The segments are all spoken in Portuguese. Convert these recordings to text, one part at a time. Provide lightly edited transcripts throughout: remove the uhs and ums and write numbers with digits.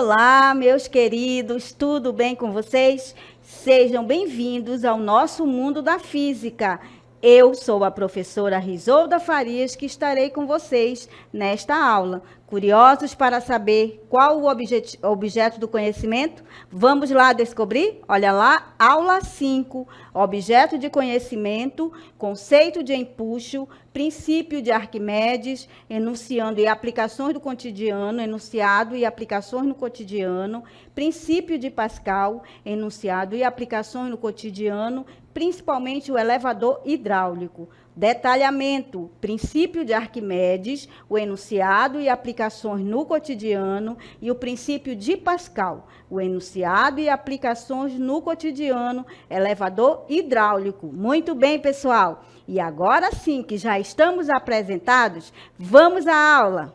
Olá, meus queridos, tudo bem com vocês? Sejam bem-vindos ao nosso mundo da física. Eu sou a professora Risolda Farias, que estarei com vocês nesta aula. Curiosos para saber qual o objeto do conhecimento? Vamos lá descobrir? Olha lá, aula 5, objeto de conhecimento, conceito de empuxo, princípio de Arquimedes, enunciando e aplicações do cotidiano, enunciado e aplicações no cotidiano, princípio de Pascal, enunciado e aplicações no cotidiano, principalmente o elevador hidráulico. Detalhamento, princípio de Arquimedes, o enunciado e aplicações no cotidiano e o princípio de Pascal, o enunciado e aplicações no cotidiano, elevador hidráulico. Muito bem, pessoal. E agora sim que já estamos apresentados, vamos à aula.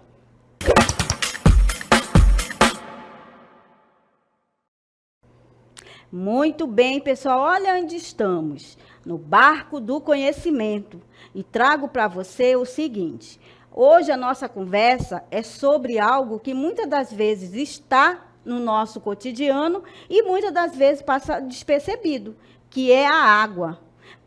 Muito bem, pessoal, olha onde estamos, no barco do conhecimento. E trago para você o seguinte, hoje a nossa conversa é sobre algo que muitas das vezes está no nosso cotidiano e muitas das vezes passa despercebido, que é a água.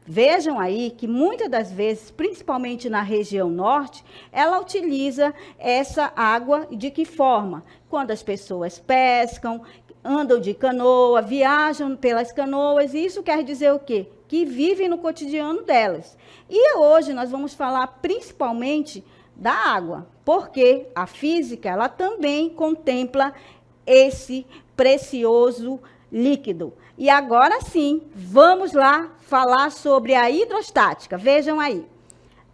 Vejam aí que muitas das vezes, principalmente na região norte, ela utiliza essa água de que forma? Quando as pessoas pescam, andam de canoa, viajam pelas canoas, e isso quer dizer o quê? Que vivem no cotidiano delas. E hoje nós vamos falar principalmente da água, porque a física ela também contempla esse precioso líquido. E agora sim, vamos lá falar sobre a hidrostática. Vejam aí.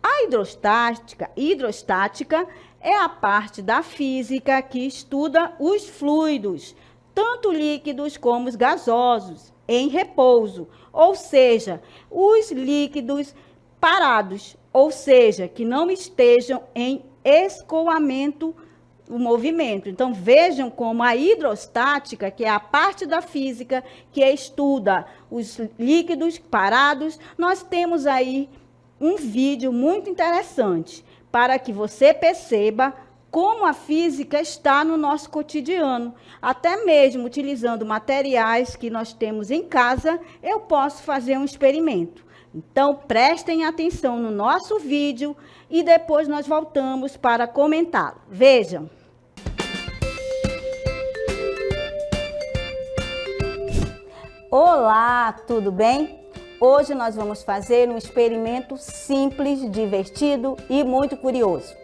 A hidrostática é a parte da física que estuda os fluidos, tanto líquidos como os gasosos, em repouso, ou seja, os líquidos parados, ou seja, que não estejam em escoamento o movimento. Então, vejam como a hidrostática, que é a parte da física que estuda os líquidos parados, nós temos aí um vídeo muito interessante para que você perceba como a física está no nosso cotidiano. Até mesmo utilizando materiais que nós temos em casa, eu posso fazer um experimento. Então, prestem atenção no nosso vídeo e depois nós voltamos para comentá-lo. Vejam. Olá, tudo bem? Hoje nós vamos fazer um experimento simples, divertido e muito curioso.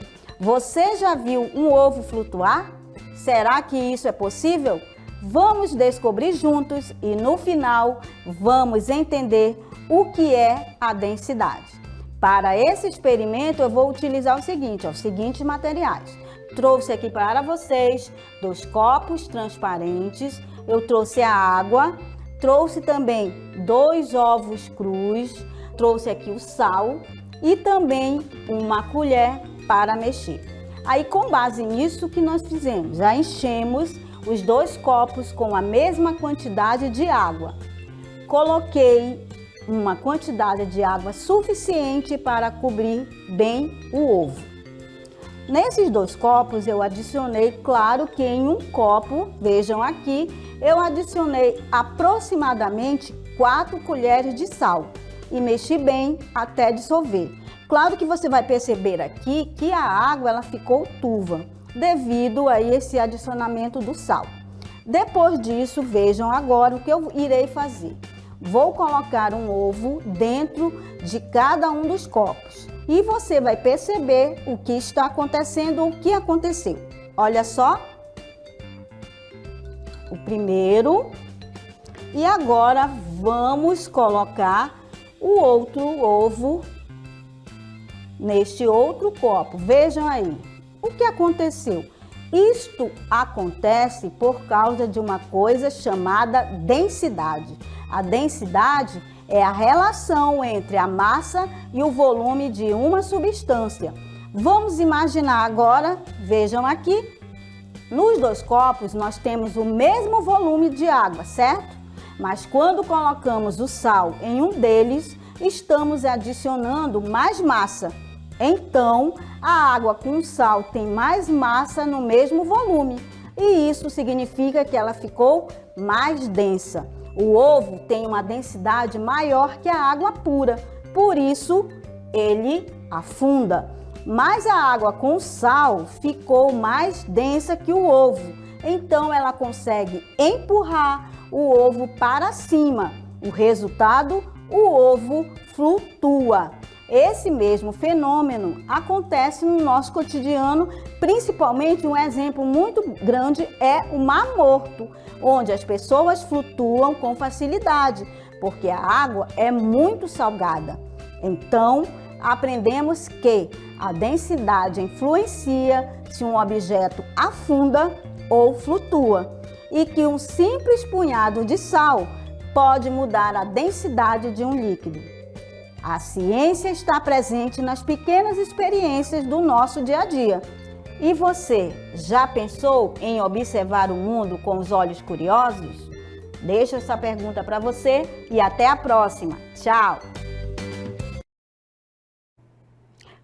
Você já viu um ovo flutuar? Será que isso é possível? Vamos descobrir juntos e no final vamos entender o que é a densidade. Para esse experimento eu vou utilizar o seguinte, os seguintes materiais. Trouxe aqui para vocês 2 copos transparentes, eu trouxe a água, trouxe também 2 ovos crus, trouxe aqui o sal e também uma colher para mexer. Aí, com base nisso que nós fizemos, já enchemos os 2 copos com a mesma quantidade de água. Coloquei uma quantidade de água suficiente para cobrir bem o ovo. Nesses 2 copos eu adicionei, claro que em um copo, vejam aqui, eu adicionei aproximadamente 4 colheres de sal e mexi bem até dissolver. Claro que você vai perceber aqui que a água ela ficou turva devido a esse adicionamento do sal. Depois disso, vejam agora o que eu irei fazer. Vou colocar um ovo dentro de cada um dos copos e você vai perceber o que está acontecendo, o que aconteceu. Olha só, o primeiro e agora vamos colocar o outro ovo neste outro copo. Vejam aí, o que aconteceu? Isto acontece por causa de uma coisa chamada densidade. A densidade é a relação entre a massa e o volume de uma substância. Vamos imaginar agora, vejam aqui, nos 2 copos nós temos o mesmo volume de água, certo? Mas quando colocamos o sal em um deles, estamos adicionando mais massa. Então, a água com sal tem mais massa no mesmo volume. e isso significa que ela ficou mais densa. O ovo tem uma densidade maior que a água pura, por isso ele afunda. Mas a água com sal ficou mais densa que o ovo, então ela consegue empurrar o ovo para cima. O resultado, o ovo flutua. Esse mesmo fenômeno acontece no nosso cotidiano, principalmente um exemplo muito grande é o Mar Morto, onde as pessoas flutuam com facilidade, porque a água é muito salgada. Então, aprendemos que a densidade influencia se um objeto afunda ou flutua, e que um simples punhado de sal pode mudar a densidade de um líquido. A ciência está presente nas pequenas experiências do nosso dia a dia. E você, já pensou em observar o mundo com os olhos curiosos? Deixo essa pergunta para você e até a próxima. Tchau!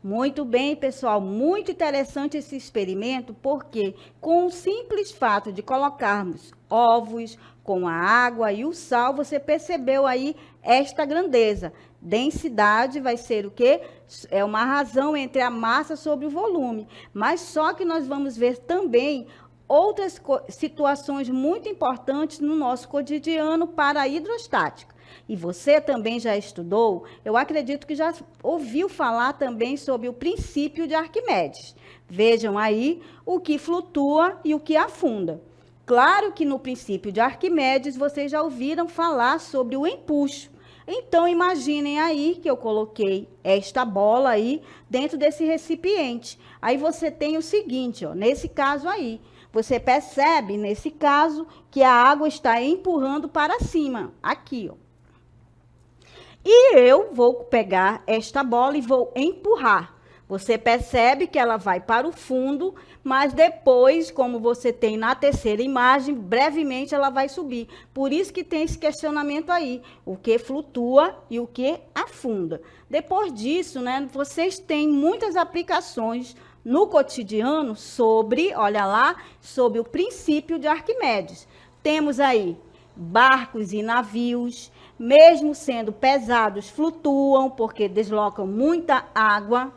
Muito bem, pessoal, muito interessante esse experimento, porque com o simples fato de colocarmos ovos com a água e o sal, você percebeu aí esta grandeza. Densidade vai ser o quê? É uma razão entre a massa sobre o volume. Mas só que nós vamos ver também outras situações muito importantes no nosso cotidiano para a hidrostática. E você também já estudou, eu acredito que já ouviu falar também sobre o princípio de Arquimedes. Vejam aí o que flutua e o que afunda. Claro que no princípio de Arquimedes vocês já ouviram falar sobre o empuxo. Então, imaginem aí que eu coloquei esta bola aí dentro desse recipiente. Aí você tem o seguinte, ó, nesse caso aí, você percebe, nesse caso, que a água está empurrando para cima, aqui, ó. E eu vou pegar esta bola e vou empurrar. Você percebe que ela vai para o fundo, mas depois, como você tem na terceira imagem, brevemente ela vai subir. Por isso que tem esse questionamento aí, o que flutua e o que afunda. Depois disso, né, vocês têm muitas aplicações no cotidiano sobre, olha lá, sobre o princípio de Arquimedes. Temos aí barcos e navios, mesmo sendo pesados, flutuam porque deslocam muita água.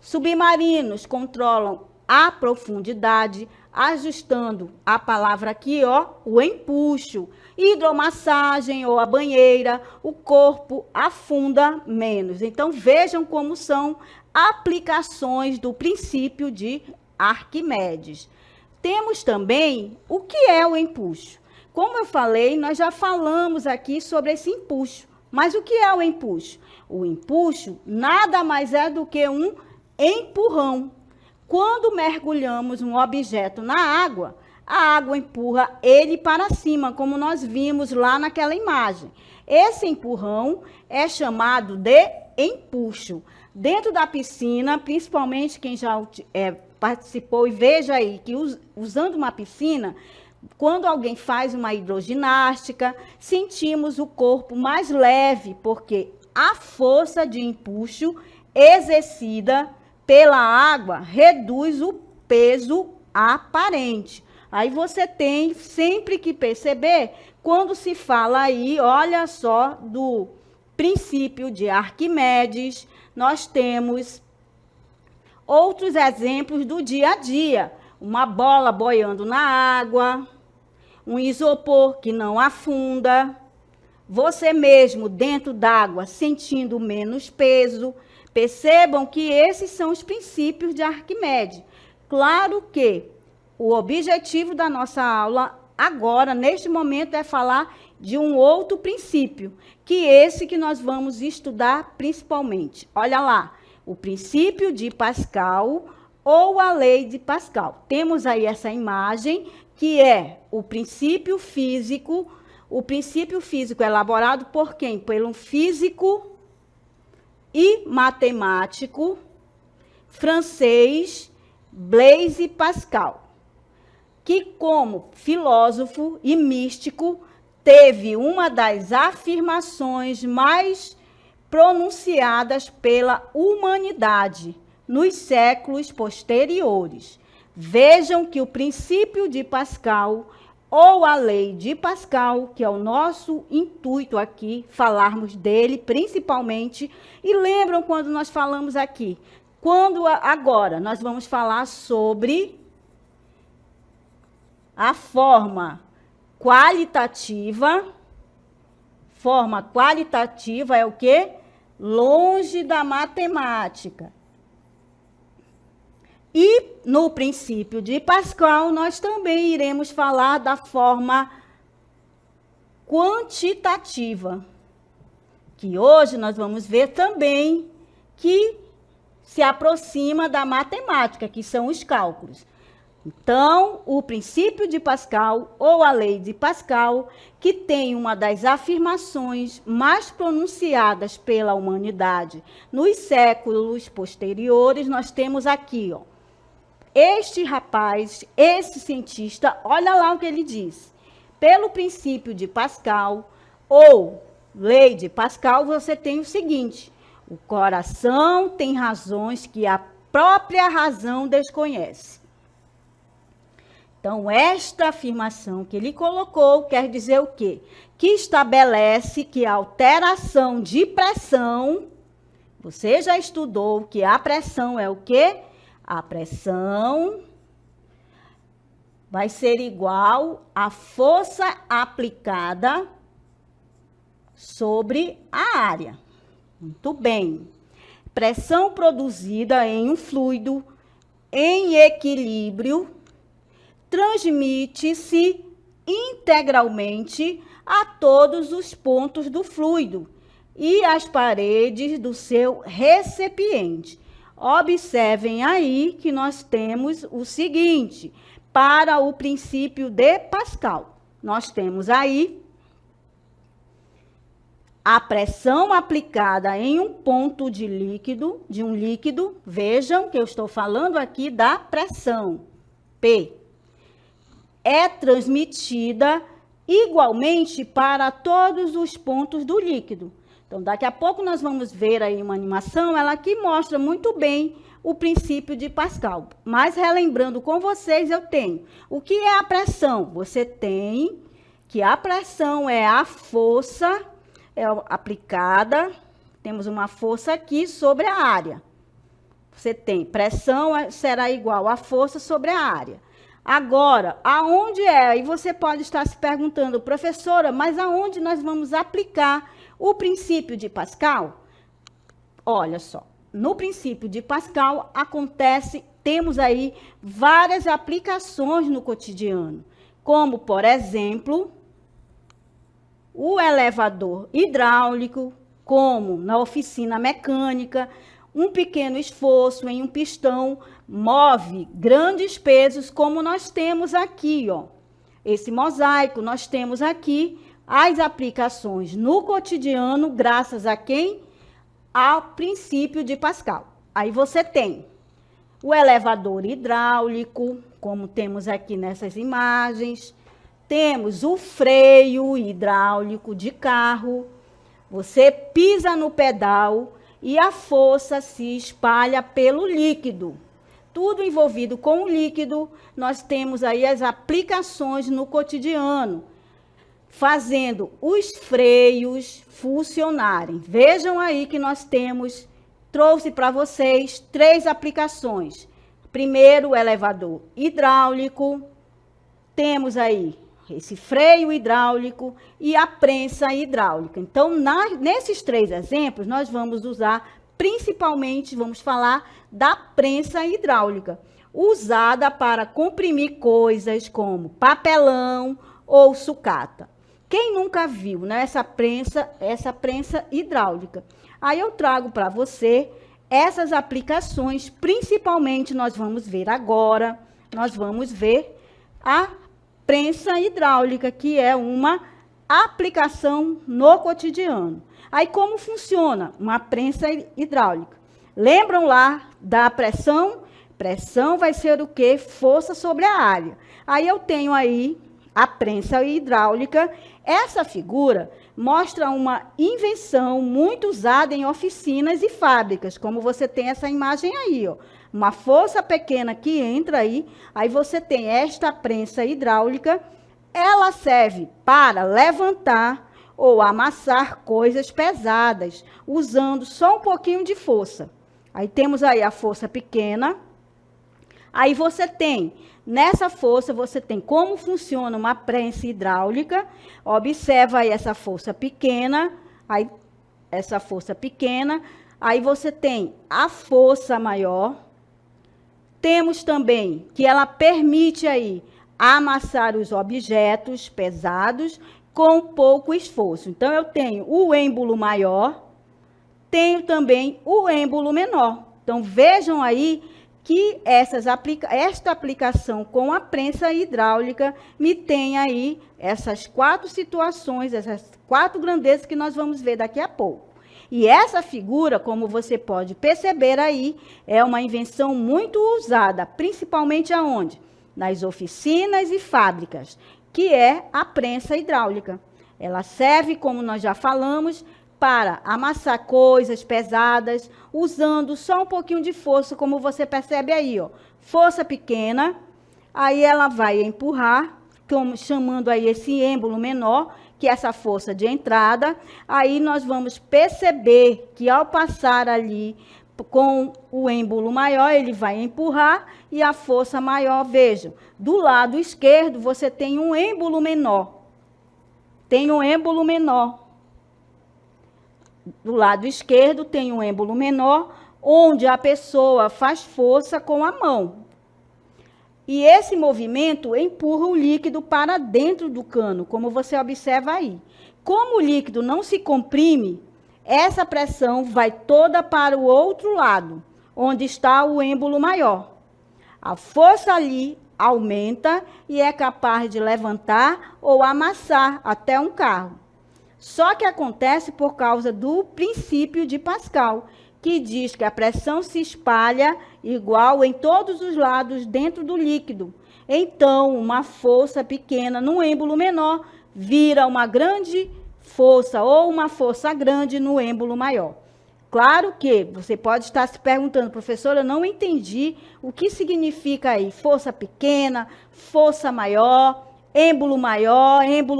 Submarinos controlam a profundidade, ajustando a palavra aqui, ó, o empuxo. Hidromassagem ou a banheira, o corpo afunda menos. Então, vejam como são aplicações do princípio de Arquimedes. Temos também o que é o empuxo. Como eu falei, nós já falamos aqui sobre esse empuxo. Mas o que é o empuxo? O empuxo nada mais é do que um empurrão. Quando mergulhamos um objeto na água, a água empurra ele para cima, como nós vimos lá naquela imagem. Esse empurrão é chamado de empuxo. Dentro da piscina, principalmente quem já participou, e veja aí que usando uma piscina, quando alguém faz uma hidroginástica, sentimos o corpo mais leve, porque a força de empuxo exercida pela água reduz o peso aparente. Aí você tem sempre que perceber, quando se fala aí, olha só, do princípio de Arquimedes, nós temos outros exemplos do dia a dia. Uma bola boiando na água, um isopor que não afunda, você mesmo dentro d'água sentindo menos peso. Percebam que esses são os princípios de Arquimedes. Claro que o objetivo da nossa aula agora, neste momento, é falar de um outro princípio, que esse que nós vamos estudar principalmente. Olha lá, o princípio de Pascal ou a lei de Pascal. Temos aí essa imagem, que é o princípio físico. O princípio físico é elaborado por quem? Por um físico e matemático francês, Blaise Pascal, que como filósofo e místico teve uma das afirmações mais pronunciadas pela humanidade nos séculos posteriores. Vejam que o princípio de Pascal, ou a lei de Pascal, que é o nosso intuito aqui, falarmos dele principalmente, e lembram quando nós falamos aqui, agora nós vamos falar sobre a forma qualitativa. Forma qualitativa é o quê? Longe da matemática. E no princípio de Pascal, nós também iremos falar da forma quantitativa, que hoje nós vamos ver também que se aproxima da matemática, que são os cálculos. Então, o princípio de Pascal, ou a lei de Pascal, que tem uma das afirmações mais pronunciadas pela humanidade nos séculos posteriores, nós temos aqui, ó. Este rapaz, esse cientista, olha lá o que ele diz. Pelo princípio de Pascal, ou lei de Pascal, você tem o seguinte: o coração tem razões que a própria razão desconhece. Então, esta afirmação que ele colocou quer dizer o quê? Que estabelece que a alteração de pressão, você já estudou que a pressão é o quê? A pressão vai ser igual à força aplicada sobre a área. Muito bem. Pressão produzida em um fluido em equilíbrio transmite-se integralmente a todos os pontos do fluido e às paredes do seu recipiente. Observem aí que nós temos o seguinte, para o princípio de Pascal. Nós temos aí a pressão aplicada em um ponto de um líquido, vejam que eu estou falando aqui da pressão, P, é transmitida igualmente para todos os pontos do líquido. Então, daqui a pouco nós vamos ver aí uma animação, ela aqui mostra muito bem o princípio de Pascal. Mas, relembrando com vocês, eu tenho. O que é a pressão? Você tem que a pressão é a força aplicada, temos uma força aqui sobre a área. Você tem pressão será igual a força sobre a área. Agora, aonde é? Aí você pode estar se perguntando, professora, mas aonde nós vamos aplicar o princípio de Pascal? Olha só, no princípio de Pascal temos aí várias aplicações no cotidiano, como, por exemplo, o elevador hidráulico, como na oficina mecânica, um pequeno esforço em um pistão move grandes pesos, como nós temos aqui, ó. Esse mosaico, nós temos aqui as aplicações no cotidiano, graças a quem? Ao princípio de Pascal. Aí você tem o elevador hidráulico, como temos aqui nessas imagens. Temos o freio hidráulico de carro. Você pisa no pedal e a força se espalha pelo líquido. Tudo envolvido com o líquido, nós temos aí as aplicações no cotidiano, fazendo os freios funcionarem. Vejam aí que nós trouxe para vocês 3 aplicações. Primeiro, o elevador hidráulico, temos aí esse freio hidráulico e a prensa hidráulica. Então, nesses 3 exemplos, nós vamos usar, principalmente, vamos falar da prensa hidráulica, usada para comprimir coisas como papelão ou sucata. Quem nunca viu, né, essa prensa hidráulica? Aí eu trago para você essas aplicações, principalmente nós vamos ver agora, nós vamos ver a prensa hidráulica, que é uma aplicação no cotidiano. Aí como funciona uma prensa hidráulica? Lembram lá da pressão? Pressão vai ser o quê? Força sobre a área. Aí eu tenho aí a prensa hidráulica. Essa figura mostra uma invenção muito usada em oficinas e fábricas, como você tem essa imagem aí, ó. uma força pequena que entra aí você tem esta prensa hidráulica, ela serve para levantar ou amassar coisas pesadas, usando só um pouquinho de força. Aí temos aí a força pequena. Aí você tem, nessa força, você tem como funciona uma prensa hidráulica. Observa aí essa força pequena, aí essa força pequena. Aí você tem a força maior. Temos também que ela permite aí amassar os objetos pesados com pouco esforço. Então, eu tenho o êmbolo maior, tenho também o êmbolo menor. Então, vejam aí que esta aplicação com a prensa hidráulica me tem aí essas 4 situações, essas 4 grandezas que nós vamos ver daqui a pouco. E essa figura, como você pode perceber aí, é uma invenção muito usada, principalmente aonde? Nas oficinas e fábricas, que é a prensa hidráulica. Ela serve, como nós já falamos, para amassar coisas pesadas, usando só um pouquinho de força, como você percebe aí, ó. Força pequena, aí ela vai empurrar, chamando aí esse êmbolo menor, que é essa força de entrada. Aí nós vamos perceber que ao passar ali com o êmbolo maior, ele vai empurrar e a força maior, vejam, do lado esquerdo você tem um êmbolo menor. Tem um êmbolo menor. Do lado esquerdo tem um êmbolo menor, onde a pessoa faz força com a mão. E esse movimento empurra o líquido para dentro do cano, como você observa aí. Como o líquido não se comprime, essa pressão vai toda para o outro lado, onde está o êmbolo maior. A força ali aumenta e é capaz de levantar ou amassar até um carro. Só que acontece por causa do princípio de Pascal, que diz que a pressão se espalha igual em todos os lados dentro do líquido. Então, uma força pequena no êmbolo menor vira uma grande força ou uma força grande no êmbolo maior. Claro que você pode estar se perguntando, professora, eu não entendi o que significa aí força pequena, força maior, êmbolo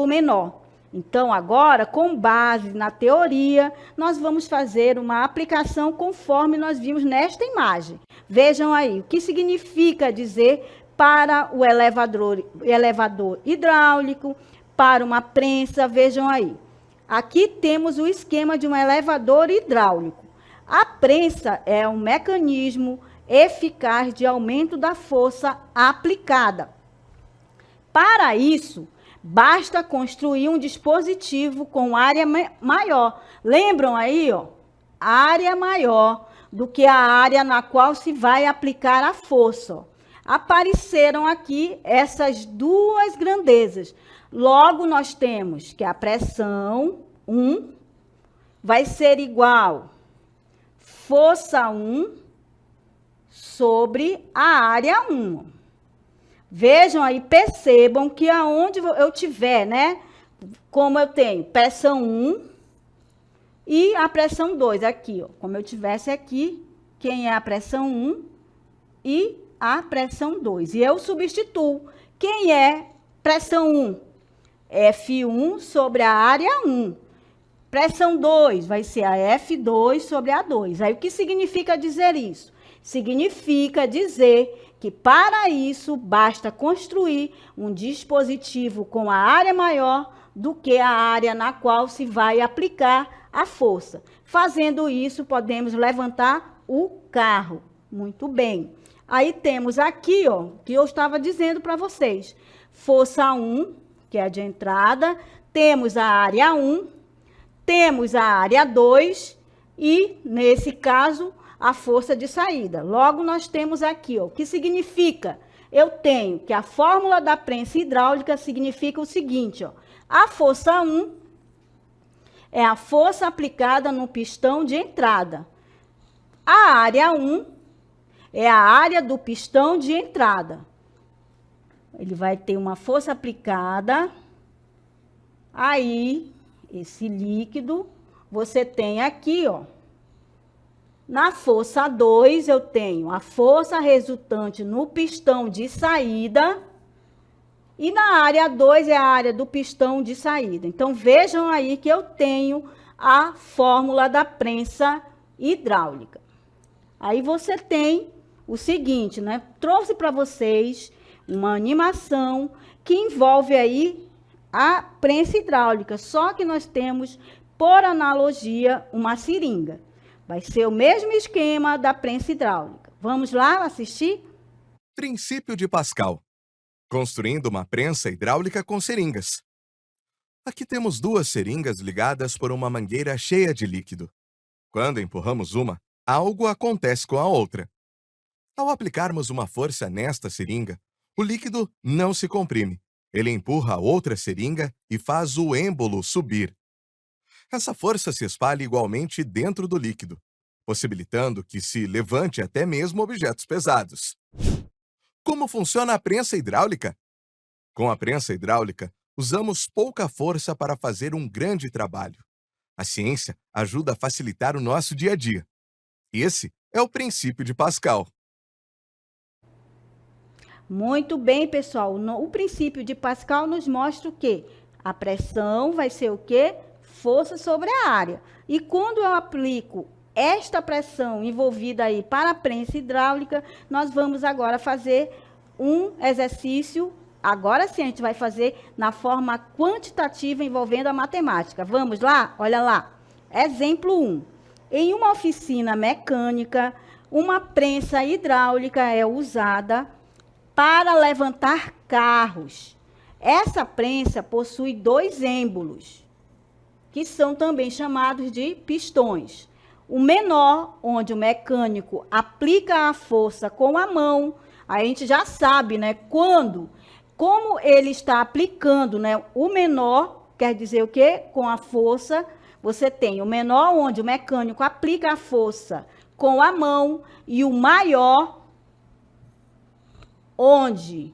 menor. Então, agora, com base na teoria, nós vamos fazer uma aplicação conforme nós vimos nesta imagem. Vejam aí, o que significa dizer para o elevador hidráulico, para uma prensa, vejam aí. Aqui temos o esquema de um elevador hidráulico. A prensa é um mecanismo eficaz de aumento da força aplicada. Para isso, basta construir um dispositivo com área maior. Lembram aí, ó? Área maior do que a área na qual se vai aplicar a força. Ó. Apareceram aqui essas 2 grandezas. Logo, nós temos que a pressão 1 vai ser igual força 1 sobre a área 1. Vejam aí, percebam que aonde eu tiver, né? Como eu tenho pressão 1 e a pressão 2 aqui, ó. Como eu tivesse aqui, quem é a pressão 1 e a pressão 2. E eu substituo. Quem é pressão 1? F1 sobre a área 1. Pressão 2 vai ser a F2 sobre a 2. Aí, o que significa dizer isso? Significa dizer que, para isso, basta construir um dispositivo com a área maior do que a área na qual se vai aplicar a força. Fazendo isso, podemos levantar o carro. Muito bem. Aí temos aqui, ó, que eu estava dizendo para vocês. Força 1, que é a de entrada, temos a área 1, temos a área 2 e, nesse caso, a força de saída. Logo, nós temos aqui, ó, o que significa? Eu tenho que a fórmula da prensa hidráulica significa o seguinte, ó, a força 1 é a força aplicada no pistão de entrada. A área 1 é a área do pistão de entrada. Ele vai ter uma força aplicada. Aí, esse líquido, você tem aqui, ó, Na força 2, eu tenho a força resultante no pistão de saída. E na área 2 é a área do pistão de saída. Então, vejam aí que eu tenho a fórmula da prensa hidráulica. Aí você tem o seguinte, né? Trouxe para vocês uma animação que envolve aí a prensa hidráulica, só que nós temos, por analogia, uma seringa. Vai ser o mesmo esquema da prensa hidráulica. Vamos lá assistir? Princípio de Pascal. Construindo uma prensa hidráulica com seringas. Aqui temos duas seringas ligadas por uma mangueira cheia de líquido. Quando empurramos uma, algo acontece com a outra. Ao aplicarmos uma força nesta seringa, o líquido não se comprime. Ele empurra a outra seringa e faz o êmbolo subir. Essa força se espalha igualmente dentro do líquido, possibilitando que se levante até mesmo objetos pesados. Como funciona a prensa hidráulica? Com a prensa hidráulica, usamos pouca força para fazer um grande trabalho. A ciência ajuda a facilitar o nosso dia a dia. Esse é o princípio de Pascal. Muito bem, pessoal. O princípio de Pascal nos mostra o quê? A pressão vai ser o quê? Força sobre a área. E quando eu aplico esta pressão envolvida aí para a prensa hidráulica, nós vamos agora fazer um exercício. Agora sim, a gente vai fazer na forma quantitativa envolvendo a matemática. Vamos lá? Olha lá. Exemplo 1. Em uma oficina mecânica, uma prensa hidráulica é usada para levantar carros. Essa prensa possui dois êmbolos, que são também chamados de pistões. O menor, onde o mecânico aplica a força com a mão, a gente já sabe, né? Como ele está aplicando, né? O menor quer dizer o quê? Com a força, você tem o menor, onde o mecânico aplica a força com a mão, e o maior, onde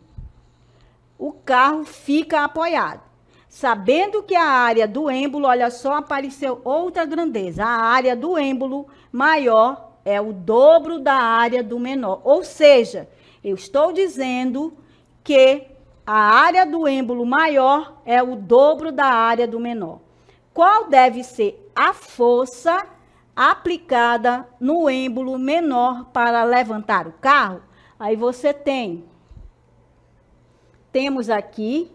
o carro fica apoiado. Sabendo que a área do êmbolo, olha só, apareceu outra grandeza. A área do êmbolo maior é o dobro da área do menor. Ou seja, eu estou dizendo que a área do êmbolo maior é o dobro da área do menor. Qual deve ser a força aplicada no êmbolo menor para levantar o carro? Aí você temos aqui,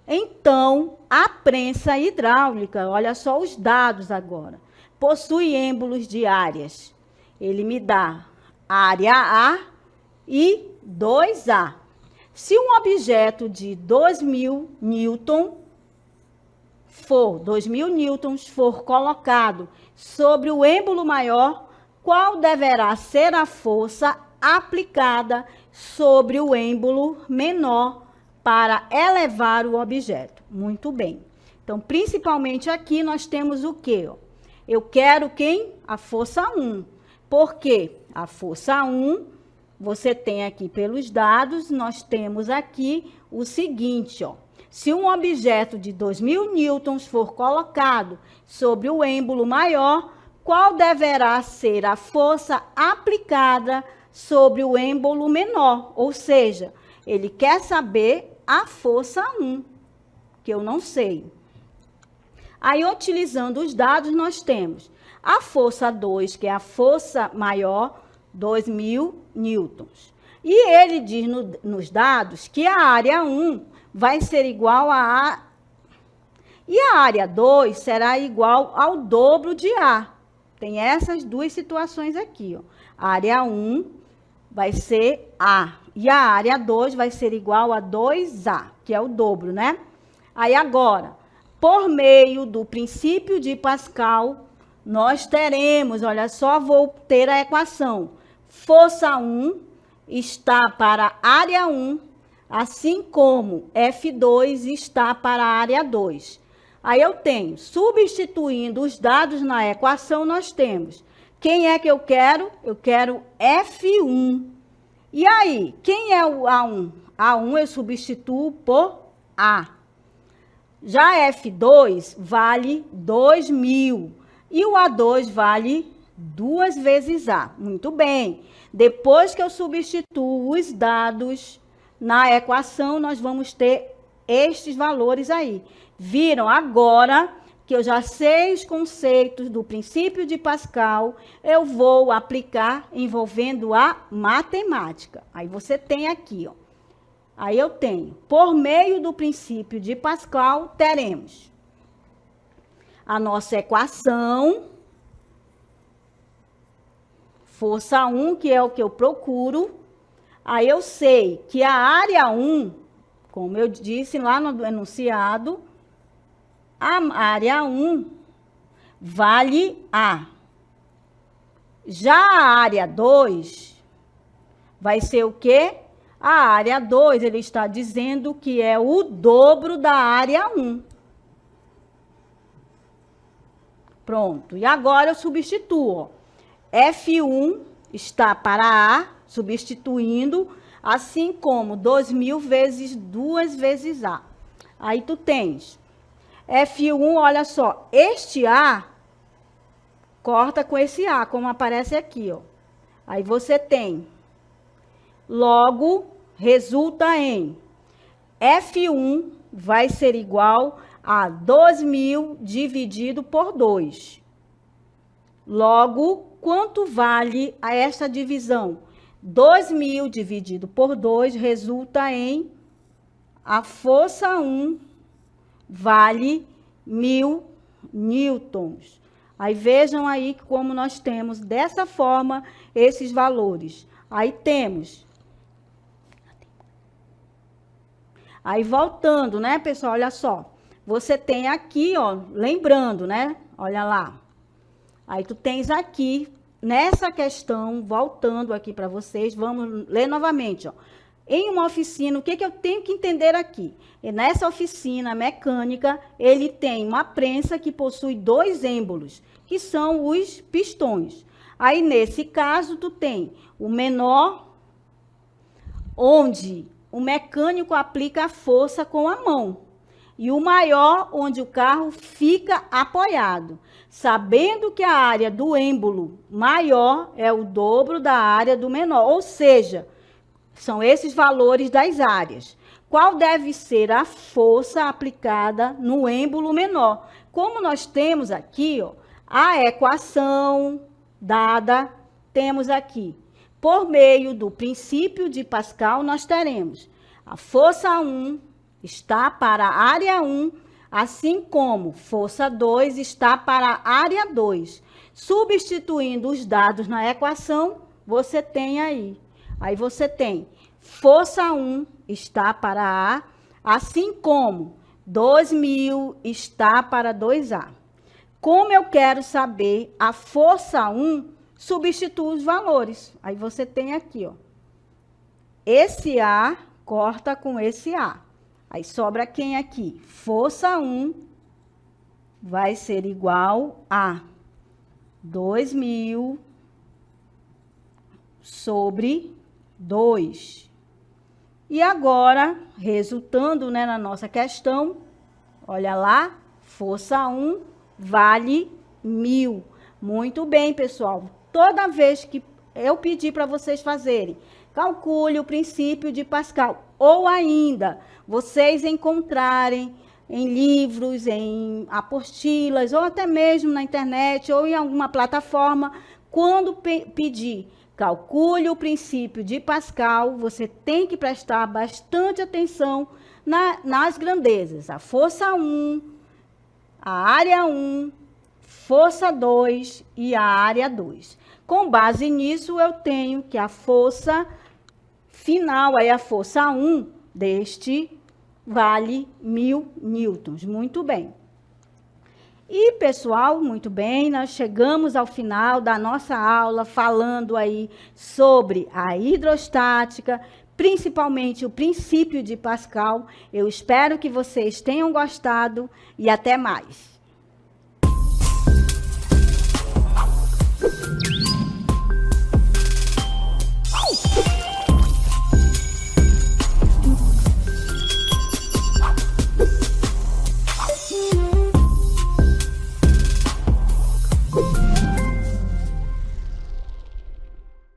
então, a prensa hidráulica, olha só os dados agora, possui êmbolos de áreas. Ele me dá área A e 2A. Se um objeto de 2.000 newtons for colocado sobre o êmbolo maior, qual deverá ser a força aplicada sobre o êmbolo menor para elevar o objeto? Muito bem. Então, principalmente aqui, nós temos o quê? Eu quero quem? A força 1. Por quê? A força 1, você tem aqui pelos dados, nós temos aqui o seguinte, ó. Se um objeto de 2.000 newtons for colocado sobre o êmbolo maior, qual deverá ser a força aplicada sobre o êmbolo menor? Ou seja, ele quer saber a força 1, que eu não sei. Aí, utilizando os dados, nós temos a força 2, que é a força maior, 2.000 newtons. E ele diz nos dados que a área 1 vai ser igual a... E a área 2 será igual ao dobro de A. Tem essas duas situações aqui, ó. A área 1 vai ser A. E a área 2 vai ser igual a 2A, que é o dobro, né? Aí agora, por meio do princípio de Pascal, nós teremos, olha só, vou ter a equação. Força 1 está para a área 1, assim como F2 está para a área 2. Aí eu tenho, substituindo os dados na equação, nós temos. Quem é que eu quero? Eu quero F1. E aí, quem é o A1? A1 eu substituo por A. Já F2 vale 2.000 e o A2 vale 2 vezes A. Muito bem. Depois que eu substituo os dados na equação, nós vamos ter estes valores aí. Viram? Agora que eu já sei os conceitos do princípio de Pascal, eu vou aplicar envolvendo a matemática. Aí você tem aqui, ó. Aí eu tenho, por meio do princípio de Pascal, teremos a nossa equação, força 1, que é o que eu procuro. Aí eu sei que a área 1, como eu disse lá no enunciado, a área 1 vale A. Já a área 2 vai ser o quê? A área 2, ele está dizendo que é o dobro da área 1. Pronto. E agora eu substituo. Ó. F1 está para A, substituindo, assim como 2.000 vezes 2 vezes A. Aí tu tens F1, olha só, este A corta com esse A, como aparece aqui, ó. Aí você tem, logo, resulta em F1 vai ser igual a 2.000 dividido por 2. Logo, quanto vale a esta divisão? 2.000 dividido por 2 resulta em a força 1 vale 1.000 newtons. Aí vejam aí como nós temos dessa forma esses valores. Aí temos. Aí voltando, né, pessoal? Olha só. Você tem aqui, ó, lembrando, né? Olha lá. Aí tu tens aqui, nessa questão, voltando aqui para vocês, vamos ler novamente, ó. Em uma oficina, o que eu tenho que entender aqui? E nessa oficina mecânica, ele tem uma prensa que possui 2 êmbolos, que são os pistões. Aí, nesse caso, tu tem o menor, onde o mecânico aplica a força com a mão, e o maior, onde o carro fica apoiado, sabendo que a área do êmbolo maior é o dobro da área do menor, ou seja, são esses valores das áreas. Qual deve ser a força aplicada no êmbolo menor? Como nós temos aqui, ó, a equação dada, temos aqui, por meio do princípio de Pascal, nós teremos a força 1 está para a área 1, assim como força 2 está para a área 2. Substituindo os dados na equação, você tem aí. Aí você tem força 1 está para A, assim como 2.000 está para 2A. Como eu quero saber a força 1, substituo os valores. Aí você tem aqui, ó. Esse A corta com esse A. Aí sobra quem aqui? Força 1 vai ser igual a 2.000 sobre 2. E agora, resultando, né, na nossa questão, olha lá, força 1 vale 1.000. Muito bem, pessoal. Toda vez que eu pedir para vocês fazerem, calcule o princípio de Pascal, ou ainda, vocês encontrarem em livros, em apostilas, ou até mesmo na internet, ou em alguma plataforma, quando pedir, calcule o princípio de Pascal, você tem que prestar bastante atenção nas grandezas. A força 1, a área 1, força 2 e a área 2. Com base nisso, eu tenho que a força final, aí a força 1 deste vale 1.000 newtons. Muito bem. E, pessoal, muito bem, nós chegamos ao final da nossa aula falando aí sobre a hidrostática, principalmente o princípio de Pascal. Eu espero que vocês tenham gostado e até mais.